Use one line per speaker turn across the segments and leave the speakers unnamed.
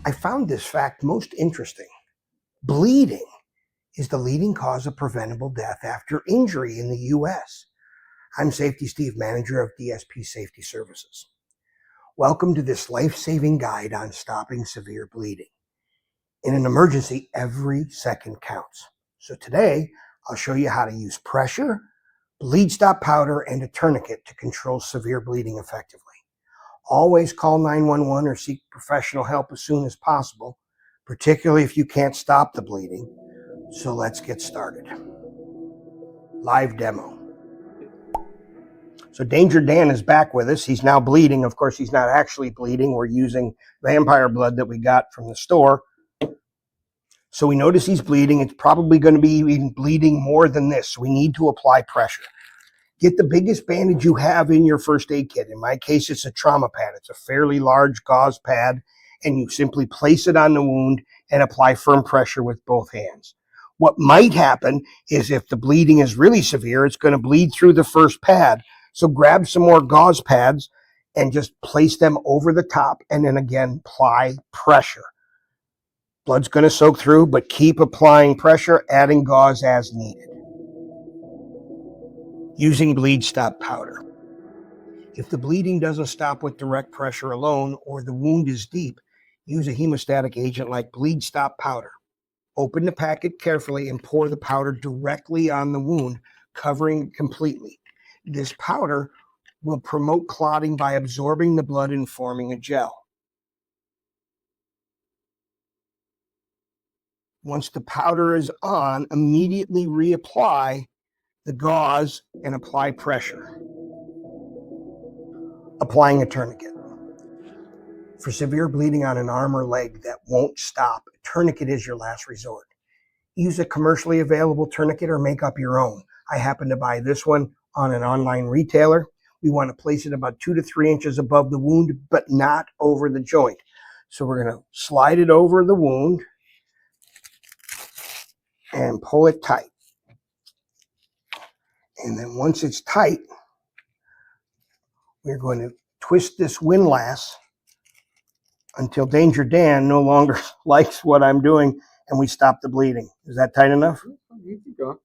I found this fact most interesting. Bleeding is the leading cause of preventable death after injury in the U.S. I'm Safety Steve, manager of DSP Safety Services. Welcome to this life-saving guide on stopping severe bleeding. In an emergency, every second counts. So today, I'll show you how to use pressure, bleed stop powder, and a tourniquet to control severe bleeding effectively. Always call 911 or seek professional help as soon as possible, particularly if you can't stop the bleeding. So let's get started. Live demo. So Danger Dan is back with us. He's now bleeding. Of course, he's not actually bleeding. We're using vampire blood that we got from the store. So we notice he's bleeding. It's probably going to be even bleeding more than this. So we need to apply pressure. Get the biggest bandage you have in your first aid kit. In my case, it's a trauma pad. It's a fairly large gauze pad, and you simply place it on the wound and apply firm pressure with both hands. What might happen is if the bleeding is really severe, it's going to bleed through the first pad. So grab some more gauze pads and just place them over the top, and then again, apply pressure. Blood's going to soak through, but keep applying pressure, adding gauze as needed. Using bleed stop powder. If the bleeding doesn't stop with direct pressure alone or the wound is deep, use a hemostatic agent like bleed stop powder. Open the packet carefully and pour the powder directly on the wound, covering it completely. This powder will promote clotting by absorbing the blood and forming a gel. Once the powder is on, immediately reapply the gauze and apply pressure. Applying a tourniquet. For severe bleeding on an arm or leg that won't stop, a tourniquet is your last resort. Use a commercially available tourniquet or make up your own. I happen to buy this one on an online retailer. We want to place it about 2 to 3 inches above the wound, but not over the joint. So we're going to slide it over the wound and pull it tight. And then once it's tight, we're going to twist this windlass until Danger Dan no longer likes what I'm doing and we stop the bleeding. Is that tight enough?
You can go.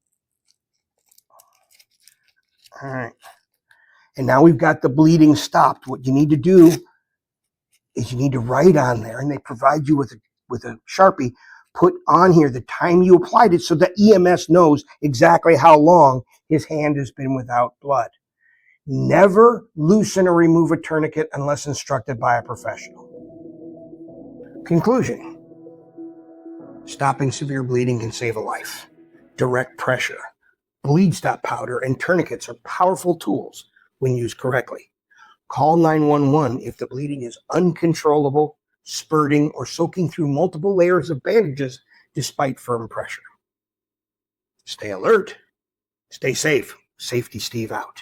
All right. And now we've got the bleeding stopped. What you need to do is you need to write on there, and they provide you with a Sharpie. Put on here the time you applied it so that EMS knows exactly how long his hand has been without blood. Never loosen or remove a tourniquet unless instructed by a professional. Conclusion. Stopping severe bleeding can save a life. Direct pressure, bleed stop powder, and tourniquets are powerful tools when used correctly. Call 911 if the bleeding is uncontrollable, spurting, or soaking through multiple layers of bandages despite firm pressure. Stay alert. Stay safe. Safety Steve out.